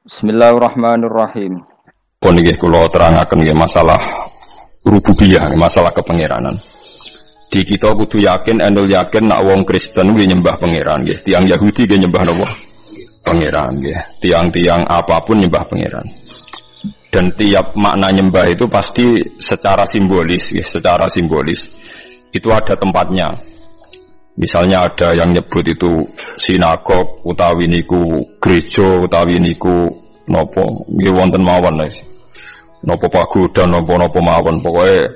Bismillahirrahmanirrahim. Pun nggih kula terangaken nggih masalah rububiyah, masalah kepangeranan. Di kita kudu yakin, enul yakin nak wong Kristen nggih nyembah pangeran nggih. Tiang Yahudi nggih nyembah napa? Pangeran nggih. Tiang-tiang apapun nyembah pangeran. Dan tiap makna nyembah itu pasti secara simbolis nggih, secara simbolis. Itu ada tempatnya. Misalnya ada yang nyebut itu sinagog utawi niku gereja utawi niku nopo nggih wonten mawon guys. Nopo pagodan nopo mawon pokoke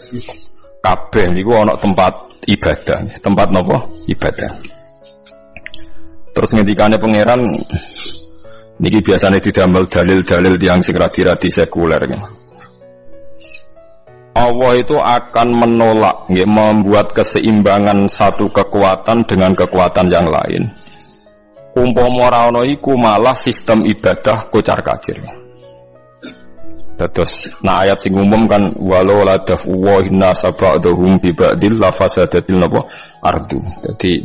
kabeh niku ana tempat ibadah, tempat nopo ibadah. Terus ngendikane pangeran niki biasanya didamel dalil-dalil yang sing radi-radi sekuler nggih. Allah itu akan menolak, membuat keseimbangan satu kekuatan dengan kekuatan yang lain. Umpama ora ana iku malah sistem ibadah kocar-kacir. Terus nah ayat sing umum kan walau la dafu wa inna sab'adhum bi ba'dil la fasadatil napa ardu. Jadi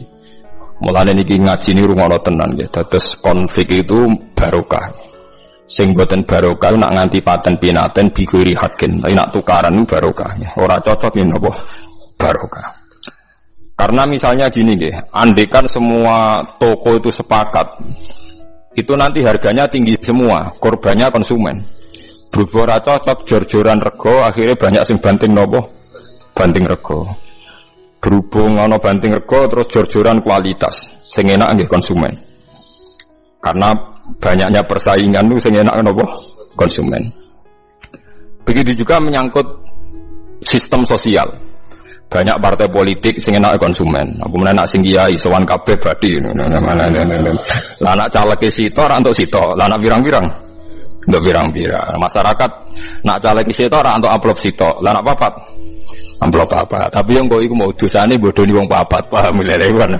mulane niki ngaji ni rungono tenan nggih. Terus konflik itu barokah. Sing boten barokah nak nganti paten pinaten biguri hakin, tapi nak tukaran barokah. Ora cocok yen apa barokah. Karena misalnya gini nggih, andekan semua toko itu sepakat, itu nanti harganya tinggi semua, korbannya konsumen. Berhubung ora cocok jor-joran rego, akhirnya banyak sing banting nopo? Banting rego. Berhubung ana banting rego terus jor-joran kualitas, sing enak nggih konsumen. Karena banyaknya persaingan itu sing enak napa konsumen. Begitu juga menyangkut sistem sosial. Banyak partai politik sing enak konsumen. Apa meneh nak sing kiai sowan kabeh badhe. Lah anak caleg sitok ora entuk sitok. Lah anak pirang-pirang entuk pirang-pirang. Masyarakat nak caleg sitok ora entuk amplop sitok. Lah anak papat amplop papat. Tapi yang kok iku mau dosane bodoni wong papat, paham lho kan.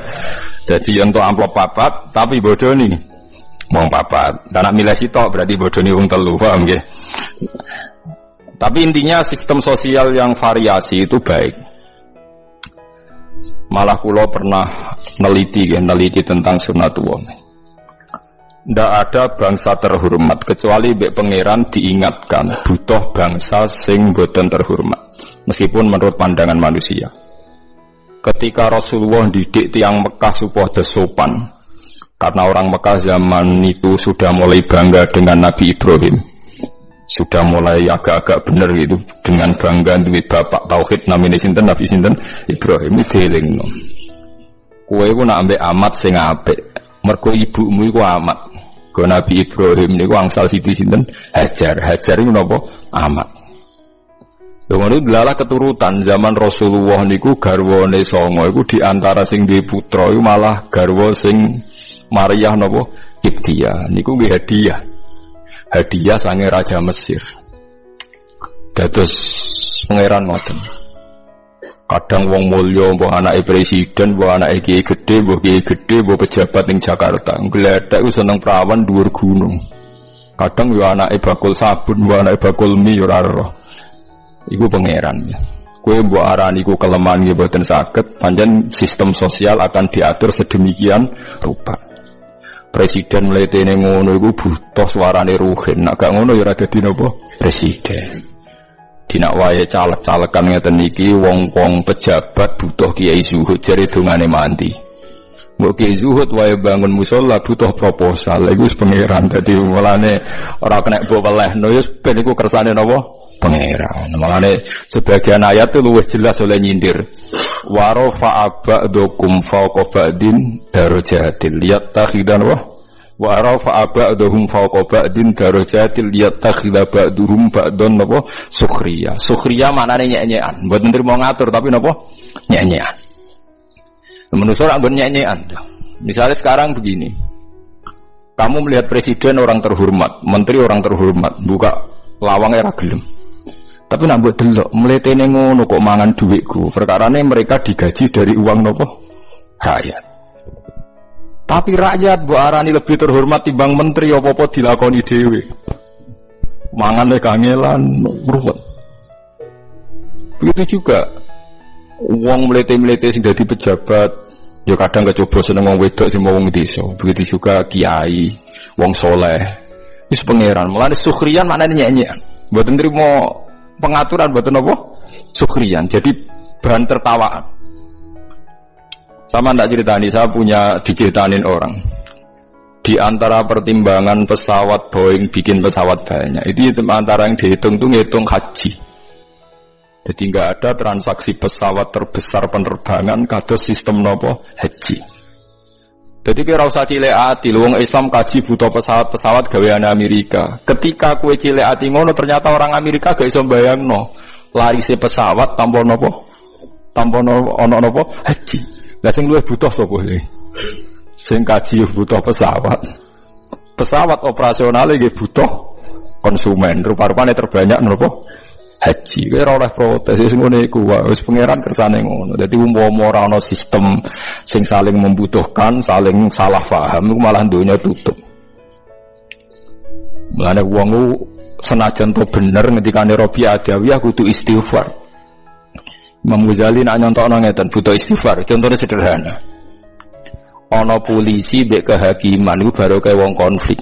Jadi yang entuk amplop papat tapi bodoni wong papat. Dan nak milih sitok berarti bodoni wong telu, paham nggih? Tapi intinya sistem sosial yang variasi itu baik. Malah kula pernah neliti tentang sunatullah. Ndak ada bangsa terhormat kecuali mbek pangeran diingatkan butuh bangsa sing boten terhormat meskipun menurut pandangan manusia. Ketika Rasulullah didik tiang Mekah supaya sopan, karena orang Mekah zaman itu sudah mulai bangga dengan Nabi Ibrahim, sudah mulai agak-agak benar gitu dengan bangga duit bapak tauhid namanya sinten Nabi sinten Ibrahim itu delingno. Kowe ku nak ambek amat sing apik, mergo ibumu iku amat. Go Nabi Ibrahim niku angsal siti sinten Hajar. Hajar iku napa? Amat. Lha ngono delalah keturutan zaman Rasulullah niku garwane songo iku di antara sing duwe putra iku malah garwa sing Maryah napa Kiptia niku nggih hadiah. Hadiah sange raja Mesir. Dados pangeran ngoten. Kadang wong mulya mbok anake presiden, mbok anake kiai gedhe, mbok pejabat ning Jakarta. Gledhek ku seneng prawan dhuwur gunung. Kadang yo anake bakul sabun, mbok anake bakul mie ora roh. Iku pangeran ya. Kowe mbok arani iku kelemahan nggih boten saged, pancen sistem sosial akan diatur sedemikian rupa. Presiden mletene ngono iku butuh suarane ruhin. Nek gak ngono ya ora dadi napa presiden. Dinak wae caleg-calegan ngeten iki wong-wong pejabat butuh kiai zuhud jare dongane mandi. Mbok kiai zuhud wae bangun musala butuh proposal. Iku wis pangeran dadi mulane ora kena mbok welehno ya ben iku kersane napa pangeran. Mulane sebagian ayat itu luwih jelas oleh nyindir. Wa rafa'a ba'dukum fawqa ba'din darajatil yattakhidhan wa rafa'a ba'duhum fawqa ba'din darajatil yattakhidha ba'duhum ba'dun napa sukhriya. Sukhriya maknane nyek-nyekan, mboten trimo ngatur tapi napa nyek-nyekan. Menungso ora nggon nyek-nyekan. Misalnya sekarang begini. Kamu melihat presiden orang terhormat, menteri orang terhormat, buka lawangnya ra gelem. Tapi nak mbok delok mletene ngono kok mangan dhuwitku. Perkarane mereka digaji dari uang nopo? Rakyat. Tapi rakyat mbok arani lebih terhormat timbang menteri apa-apa dilakoni dhewe. Mangane kangelan ruwet. Begitu juga wong mlete-mlete sing dadi pejabat ya kadang kecoba seneng wong wedok sing wong desa. Begitu juga kiai, wong soleh. Wis pangeran. Mulane sukhriyan maknane nyek-nyekan. Mboten nrimo pengaturan mboten apa? Sukhriyan. Jadi bahan tertawaan. Sama ndak ceritani, saya punya diceritanin orang. Di antara pertimbangan pesawat Boeing bikin pesawat banyak, itu antara yang dihitung itu ngitung haji. Jadi nggak ada transaksi pesawat terbesar penerbangan kados sistem nopo haji. Jadi kira usah cilik ati, wong Islam kaji butuh pesawat gaweane Amerika. Ketika kue cilik ati ngono, ternyata orang Amerika gak iso bayangno larise pesawat tanpa nopo ono nopo haji. Lah sing luwih butuh sapa iki? Sing kaji butuh pesawat. Pesawat operasional nggih butuh konsumen. Rupa-rupane terbanyak nopo? Haji. Kowe ora oleh protes wis ngene iku wae. Wis pangeran kersane ngono. Dadi umpama ora ana sistem sing saling membutuhkan, saling salah paham iku malah donya tutup. Mulane wong ku senajan to bener ngendikane Rabi Adawiyah kudu istighfar. Imam Ghazali nak nyontokno ngeten butuh istighfar. Contohnya sederhana. Ana polisi mbek kehakiman iku baru kaya wong konflik.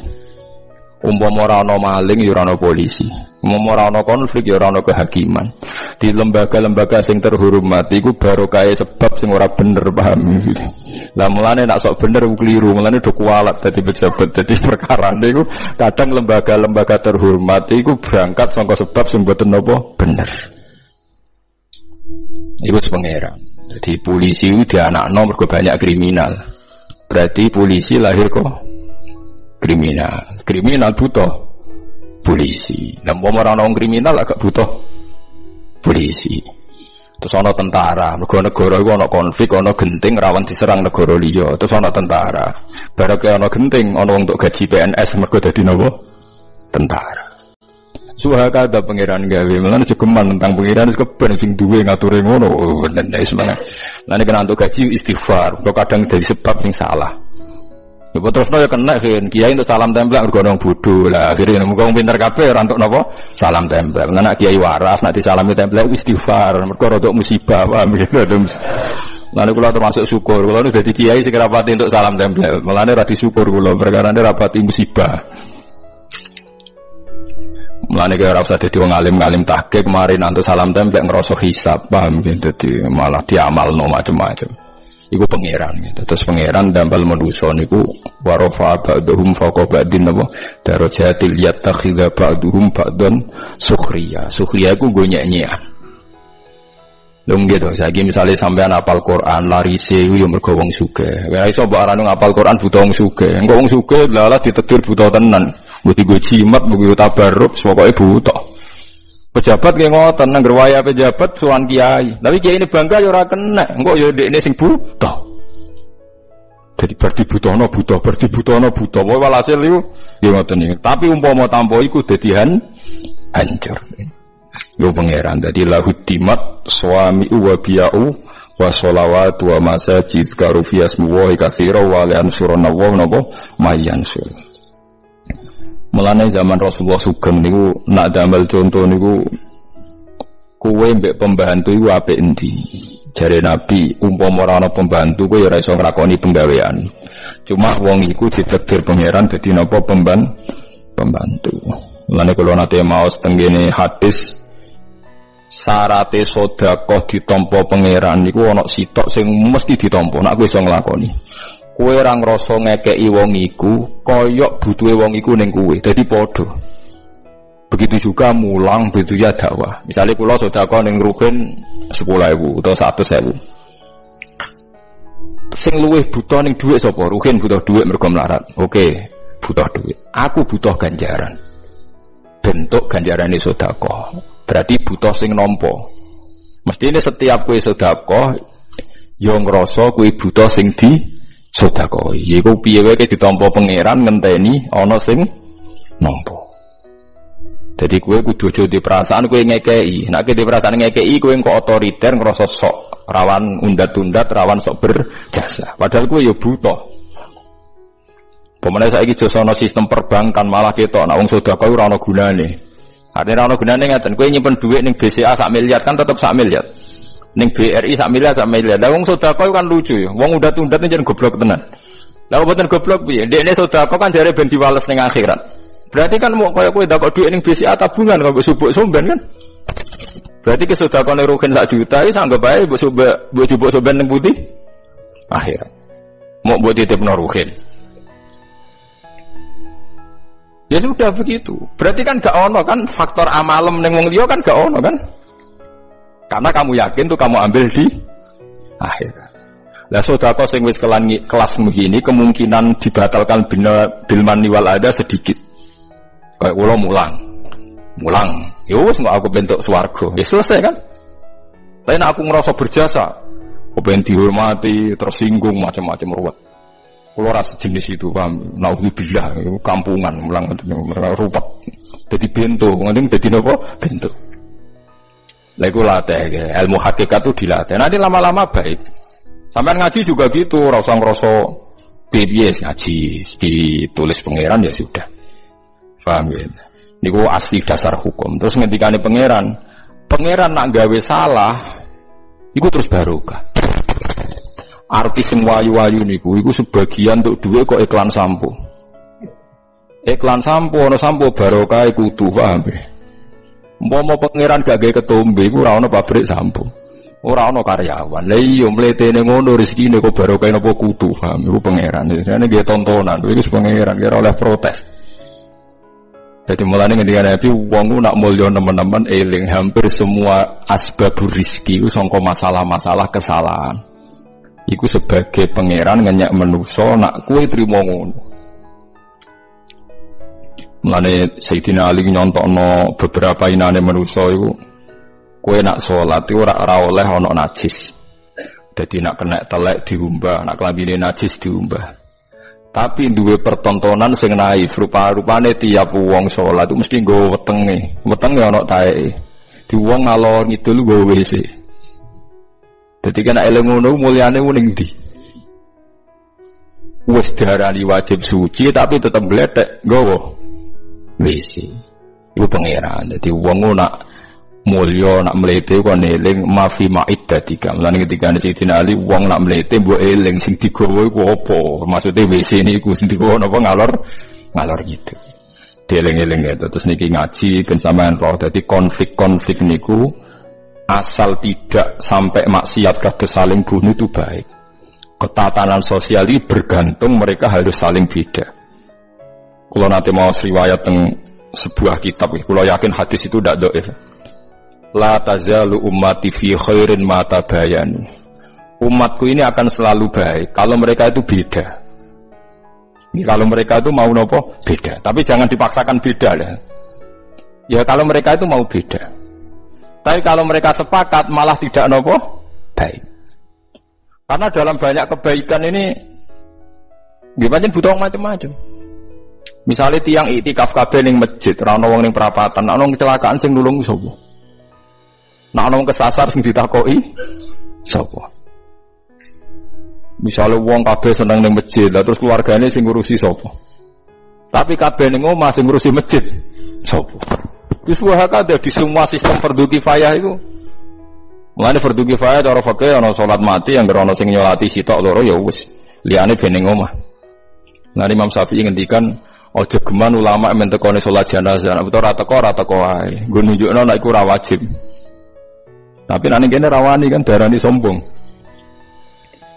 Umpama ora ana maling ya ora ana polisi. Umpama ora ana konflik ya ora ana kehakiman. Di lembaga-lembaga sing terhormat iku baru kaya sebab sing ora bener paham. Lah mulane nek sok bener keliru, mulane do kualat dadi pejabat. Dadi perkarane iku kadang lembaga-lembaga terhormat iku berangkat saka sebab sing mboten napa bener. Iku pangeran. Jadi polisi itu dianakno mergo banyak kriminal. Berarti polisi lahir kok kriminal. Kriminal butuh polisi. Lah wong ora ana kriminal agak butuh polisi. Terus ana tentara, mergo negara iku ana konflik, ana genting rawan diserang negara liya. Terus ana tentara. Barake ana genting, ana wong untuk gaji PNS mergo dadi napa? Tentara. Suhaka ada pangeran gawe, malah cegeman tentang pangeran wis keben sing duwe ngature ngono. Bener wis mana. Lah nek kena untuk gaji istighfar, kok kadang dari sebab sing salah. Ya terusno ya kena kan kiai untuk salam tempel mergo nang bodho. Lah akhire muga wong pinter kabeh ora entuk napa salam tempel. Lah nek kiai waras nek disalami tempel istighfar mergo rodok musibah paham gitu. Lalu kula termasuk syukur, kula nu dadi kiai sing rapati untuk salam tempel. Mulane ra disyukur kula perkarane rapati musibah. Mulane kaya ora usah dadi wong alim tahqiq kemarin antuk salam templek ngrasa hisab paham gitu dadi malah diamalno macam-macam. Iku pangeran gitu. Terus pangeran dampal manusa niku warafa ba'dhum fawqa ba'din apa darajatil yattakhidha ba'dhum ba'dan sukhriya. Sukhriya iku nggo nyek-nyekan. Lho gitu saiki misale sampean hafal Quran larise iku ya mergo wong sugih. Ora iso mbok arani hafal Quran buta wong sugih. Engko wong sugih lalah ditetir buta tenan. Mesti gue jimat, gue tabarruk, pokoknya butuh. Pejabat kayak ngoten, nang gerwaya pejabat suan kiai. Tapi kiai ini bangga ya ora kena, engko ya dekne sing butuh. Jadi berarti butuhno butuh, berarti butuhno butuh. Pokoke walhasil iku ya ngoten iki. Tapi umpama tanpa iku dadi hancur. Yo pangeran dadi lahutimat suami wa biya'u wa sholawat wa masajid karufiyas muwahi katsira wa li'ansurana wa napa mayansur. Mulane zaman Rasulullah Sugeng niku nak damel contoh niku kowe mbek pembantu iku apik endi? Jare Nabi umpama ora ana pembantu kowe ora iso nglakoni penggawean. Cuma wong iku ditakdir pangeran dadi napa pembantu. Mulane kula nate maos tenggene hadis syarate sedekah ditampa pangeran niku ana sitok sing mesti ditampa nek kowe iso nglakoni. Kowe ora ngrasa ngekeki wong iku kaya butuhe wong iku ning kowe. Dadi padha. Begitu juga mulang begitu ya dakwah. Misale kula sedekah ning rugen 10.000 atau 100.000. Sing luwih butuh ning dhuwit sapa? Rugen butuh dhuwit mergo melarat. Oke, butuh dhuwit. Aku butuh ganjaran. Bentuk ganjarane sedekah. Berarti butuh sing nampa. Mestine setiap kowe sedekah yo ngrasa kowe butuh sing di sedekah. Iku piye wae ditampa pangeran ngenteni ana sing nampa. Jadi kowe kudu aja di perasaan kowe ngekeki. Nek di perasaan ngekeki kowe kok otoriter ngrasa sok rawan undat-undat, rawan sok berjasa. Padahal kowe ya butuh. Pemene saiki jasa ana sistem perbankan malah ketok nek wong sedekah ora ana gunane. Artinya ora ana gunane ngaten. Kowe nyimpen dhuwit ning BCA sak miliar kan tetep sak miliar. Ning BRI sak miliar. Lah wong sedekah kan lucu ya. Wong undat-undat jan goblok tenan. Lah mboten goblok piye? Dekne sedekah kan jare ben diwales ning akhirat. Berarti kan mau koyo kowe ndakok dhuwit ning BCA tabungan kok subuk somben kan. Berarti kesodakone rugen 1 juta iki anggap bae mbok subuk somben ning putih akhirat. Mau buat titipno rugen. Ya sudah begitu. Berarti kan gak ono kan faktor amalem ning wong liya kan gak ono kan? Karena kamu yakin tuh kamu ambil di akhirat. Lah sedekah sing wis kelas begini kemungkinan dibatalkan bil manni wal adha sedikit. Kayak kula mulang. Ya wis kok aku bentuk swarga. Ya selesai kan? Tapi nek aku ngerasa berjasa, kepen dihormati, tersinggung macam-macam ruwet. Kula rasa jenis itu paham. Nauzubillah, kampungan mulang ruwet. Dadi bento, ngending dadi napa? Bento. Lah iku latih, ilmu hakikat itu dilatih. Nanti lama-lama baik. Sampai ngaji juga gitu, ora usah ngrasa piye ngaji ditulis pangeran ya sudah. Paham ya? Niku asli dasar hukum. Terus ngendikane pangeran nak gawe salah iku terus barokah. Artis sing wayu-wayu niku iku sebagian untuk duwe kok iklan sampo. Iklan sampo ana sampo barokah iku kudu paham ya? Umpama pangeran gak gawe ketombe iku ora ana pabrik sampo. Ora ana karyawan. Lah iya mletene ngono rezekine kok barokah napa kudu paham iku pangeran. Jane nggih tontonan iku pangeran kira oleh protes. Jadi mulane ngendika Nabi wong ku nak mulya nemen-nemen eling hampir semua asbabur rizki iku sangka masalah-masalah kesalahan. Iku sebagai pangeran ngenyek manusa nak kowe trimo ngono. Mulane Sayyidina Ali nyontokno beberapa inane manusa iku kowe nak salat iku ora oleh ana najis. Dadi nak kena telek diumbah, nak klambine najis diumbah. Tapi duwe pertontonan sing naif, rupa-rupane tiap wong salat itu mesti nggo wetenge. Wetenge ana taeke. Di wong ngalor ngidul nggo WC. Dadi kan eling ngono mulyane ning ndi? Wis diarani wajib suci tapi tetep gletek nggawa WC. Iku pangeran. Dadi wong nak mulya nak mlete kok eling mafi ma'iddatika. Lan ketika Sayyidina Ali wong nak mlete mbok eling sing digawa iku apa? Maksude WC niku sing digawa napa ngalor gitu. Dieling-eling ya terus niki ngaji ben sampean roh dadi konflik-konflik niku asal tidak sampai maksiat kados saling bunuh itu baik. Ketatanan sosial ini bergantung mereka harus saling beda. Kalau nanti mau riwayat teng sebuah kitab, kalau yakin hadis itu tidak dhaif. La tazalu ummati fi khairin ma tabayanu. Umatku ini akan selalu baik kalau mereka itu beda. Kalau mereka itu mau nopo beda, tapi jangan dipaksakan beda lah. Ya kalau mereka itu mau beda. Tapi kalau mereka sepakat malah tidak nopo baik. Karena dalam banyak kebaikan ini gimana butuh macam-macam. Misalnya tiang iktikaf kabeh ning masjid, ora ono wong ning perapatan, ana kecelakaan sing nulung sapa? Nek ana wong kesasar sing ditakoki sapa? Misalnya wong kabeh seneng ning masjid, lah terus keluargane sing ngurusi sapa? Tapi kabeh ning omah sing ngurusi masjid sapa? Wis wae kada di semua sistem fardhu kifayah iku. Mulane fardhu kifayah cara fikih ana salat mati yang ana sing nyolati sitok loro ya wis, liyane ben ning omah. Nah Imam Syafi'i ngendikan aja geman ulama men tekone salat jenazah, nek ora teko wae. Nggo nunjukno nek iku ora wajib. Tapi nek ngene rawani kan darani sombong.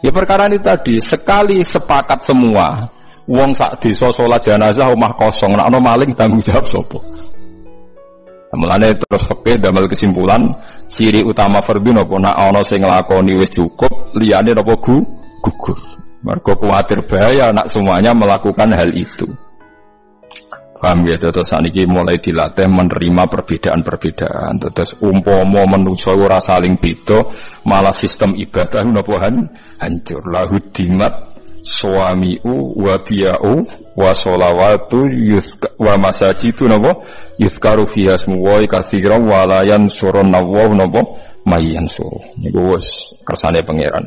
Ya perkara ini tadi, sekali sepakat semua, wong sak desa salat jenazah omah kosong, nek ana maling tanggung jawab sapa? Mulane terus fikih damel kesimpulan ciri utama fardhu napa nek ana sing nglakoni wis cukup, liyane napa gugur. Mergo kuwatir bahaya nak semuanya melakukan hal itu. Paham ya, terus saniki mulai dilatih menerima perbedaan-perbedaan. Terus umpama manusa ora saling beda, malah sistem ibadah napa hancur. Lahu dimat suamiu wa biya'u wa sholawatu wa masajidu napa yuzkaru fiha ismu wa katsiran wa la yansurun nawaw napa mayansur. Niku wis kersane pangeran.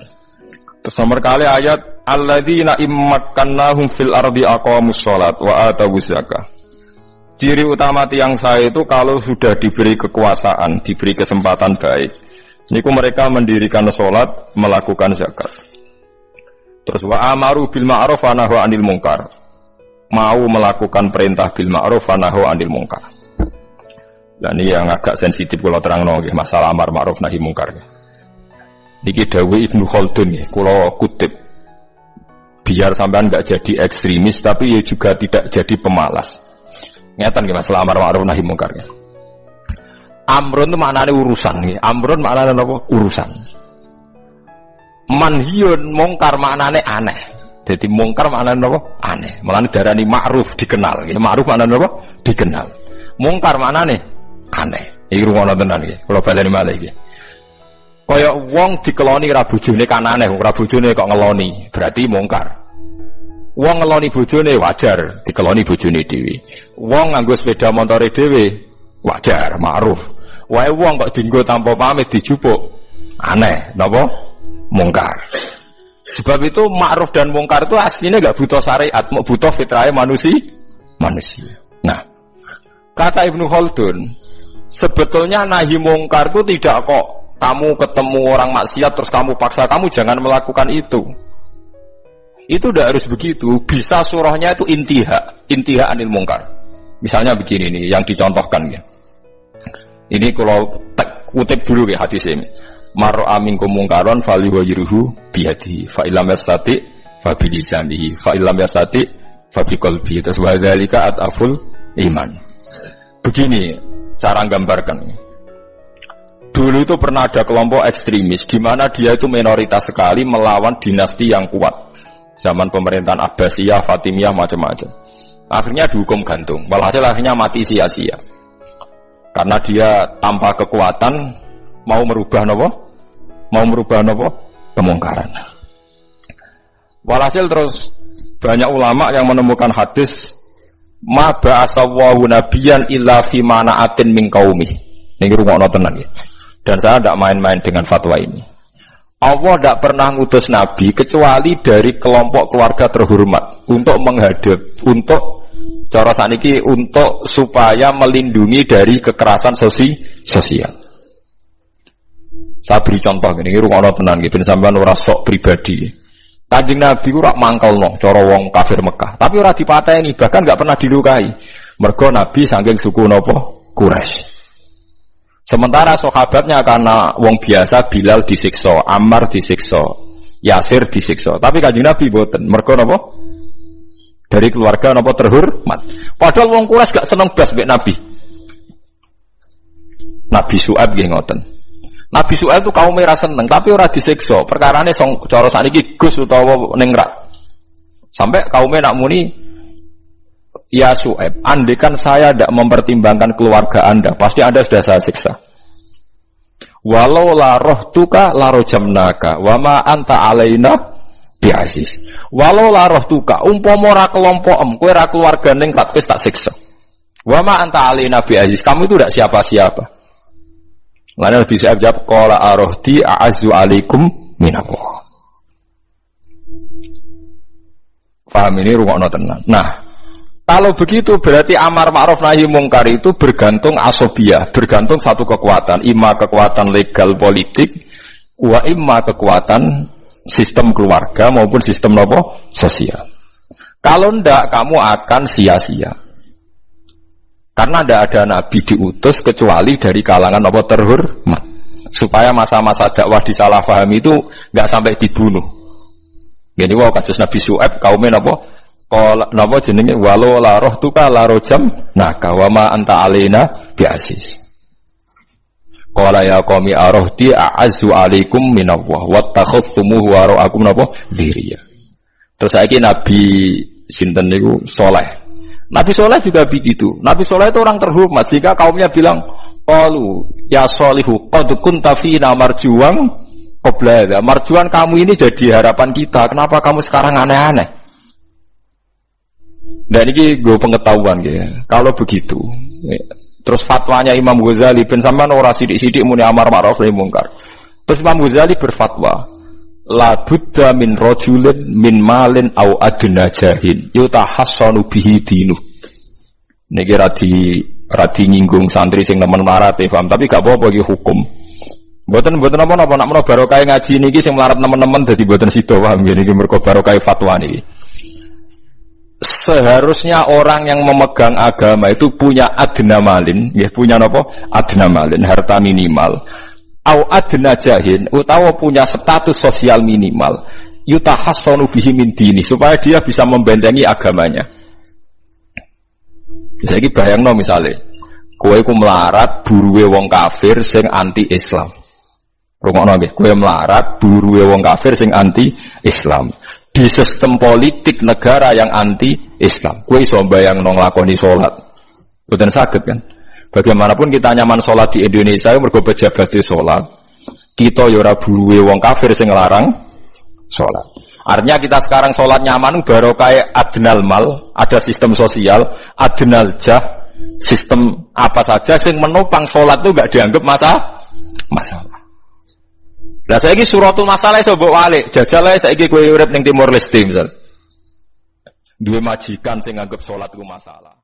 Terus nomor kali ayat alladzina immakkannahum fil ardi aqamus shalat wa atawuz zakah. Ciri utama tiang saya itu kalau sudah diberi kekuasaan, diberi kesempatan baik, niku mereka mendirikan sholat, melakukan zakat. Terus wa amaru bil ma'ruf wa nahu 'anil munkar. mau melakukan perintah bil ma'ruf wa nahi 'anil munkar. Lah ini yang agak sensitif kula terangno nggih, masalah amar ma'ruf nahi munkar. Niki dawuh Ibnu Khaldun nggih, kula kutip. Biar sampean enggak jadi ekstremis tapi ya juga tidak jadi pemalas. Ngeten nggih masalah amar ma'ruf nahi munkar. Amrun itu maknane urusan nggih. Amrun maknane napa? Urusan. Manhiyun mungkar maknane aneh. Jadi mungkar maknane napa? Aneh. Mulane darani ma'ruf dikenal nggih. Ma'ruf maknane napa? Dikenal. Mungkar maknane aneh. Iki rungono tenan nggih. Kula baleni malih nggih. Kaya wong dikeloni ra bojone kanane, ora bojone kok ngeloni, berarti mungkar. Wong ngeloni bojone wajar, dikeloni bojone dhewe. Wong nganggo sepeda motore dhewe wajar, ma'ruf. Wae wong kok dienggo tanpa pamit dijupuk, aneh, napa? Mungkar. Sebab itu ma'ruf dan mungkar itu aslinya enggak butuh syariat, mau butuh fitrahnya manusia. Nah, kata Ibnu Khaldun, sebetulnya nahi mungkar itu tidak kok kamu ketemu orang maksiat terus kamu paksa kamu jangan melakukan itu. Itu tidak harus begitu. Bisa surahnya itu intiha anil mungkar. Misalnya begini nih yang dicontohkan ya. Ini kalau kutip dulu ya hadis ini. Mar'a minkum mungkaron falyughayyirhu biyadihi fa illam yastati fa bilisanihi fa illam yastati fa biqalbihi. Terus wa dzalika ataful iman. Begini cara gambarkan. Dulu itu pernah ada kelompok ekstremis di mana dia itu minoritas sekali melawan dinasti yang kuat. Zaman pemerintahan Abbasiyah, Fatimiyah macam-macam. Akhirnya dihukum gantung. Walhasil akhirnya mati sia-sia. Karena dia tanpa kekuatan mau merubah nopo? Mau merubah nopo? Kemungkaran. Walhasil terus banyak ulama yang menemukan hadis ma ba'asawahu nabiyan illa fi mana'atin min qaumih. Niki rungokno tenan ya. Dan saya tidak main-main dengan fatwa ini. Allah tidak pernah ngutus Nabi kecuali dari kelompok keluarga terhormat untuk menghadap, untuk cara saniki untuk supaya melindungi dari kekerasan sosial. Saya beri contoh gini, rungokno tenan nggih ben sampean ora sok pribadi. Kanjeng Nabi ku ora mangkelno cara wong kafir Mekah, tapi ora dipateni, bahkan enggak pernah dilukai. Mergo Nabi saking suku napa? Quraisy. Sementara sahabatnya karena wong biasa, Bilal disiksa, Ammar disiksa, Yasir disiksa. Tapi Kanjeng Nabi mboten. Mergo napa? Dari keluarga napa terhormat. Padahal wong Quraisy gak seneng blas mbek Nabi. Nabi Syuaib nggih ngoten. Nabi Syuaib itu kaum merah seneng, tapi ora disiksa. Perkarane cara sakniki Gus utawa ningrat. Sampai kaumnya nak muni, ya Syuaib, andekan saya tidak mempertimbangkan keluarga Anda, pasti Anda sudah saya siksa. Walau la rohtuka la rojamnaka, wama anta alaina biasis. Walau la rohtuka, umpama ora kelompokem, kowe ora keluarga ningrat, wis tak siksa. Wama anta alaina biasis, kamu itu tidak siapa-siapa. Lalu Nabi Syuaib jawab, qala arohti a'azzu alaikum minallah. Paham ini rungokno tenan. Nah, kalau begitu berarti amar ma'ruf nahi mungkar itu bergantung asobiyah, bergantung satu kekuatan, imma kekuatan legal politik, wa imma kekuatan sistem keluarga maupun sistem apa? Sosial. Kalau ndak kamu akan sia-sia. Karena tidak ada nabi diutus kecuali dari kalangan apa terhormat, supaya masa-masa dakwah disalahfahami itu nggak sampai dibunuh. Jadi wow kasus Nabi Syuaib kaumnya apa? Kalau napa jenenge walau la rohtuka la rojam naka wa ma anta alaina biasis. Qala ya qaumi arohti a'azzu alaikum minallah wattakhadhtumuhu wara'akum napa dziriya. Terus saiki Nabi sinten niku Saleh. Nabi Saleh juga begitu. Nabi Saleh itu orang terhormat sehingga kaumnya bilang, qalu ya Shalihu qad kunta fina marjuwan qabla hadza. Marjuwan kamu ini jadi harapan kita. Kenapa kamu sekarang aneh-aneh? Dan ini gue pengetahuan ya. Kalau begitu, terus fatwanya Imam Ghazali ben sampean ora sithik-sithik muni amar ma'ruf nahi mungkar. Terus Imam Ghazali berfatwa, la budda min rajulin min malin au adna jahin yutahassanu bihi dinu. Niki radi nyinggung santri sing nemen marat paham, tapi gak apa-apa iki hukum. Mboten apa-apa nak menawa barokah ngaji niki sing melarat nemen-nemen dadi mboten sida paham niki mergo barokah fatwa niki. seharusnya orang yang memegang agama itu punya adna malin, ya punya apa? Adna malin, harta minimal. Au adna jahin, utawa punya status sosial minimal. Yutahassanu bihi min dini, supaya dia bisa membentengi agamanya. Saiki bayangno misale, kowe ku melarat buruwe wong kafir sing anti Islam. Rungokno nggih, kowe melarat buruwe wong kafir sing anti Islam. Di sistem politik negara yang anti-Islam, kowe iso mbayangno nglakoni salat. Mboten saged kan? Bagaimanapun kita nyaman salat di Indonesia mergo pejabat salat. Kita ya ora buruwe wong kafir sing nglarang salat. Artinya kita sekarang salat nyaman barokah adnal mal, ada sistem sosial, adnal jah, sistem apa saja sing menopang salat itu enggak dianggap masalah. Lah saiki suratul masalah iso mbok walik, jajal ae saiki kowe urip ning Timor Leste misal. Duwe majikan sing nganggep salat iku masalah.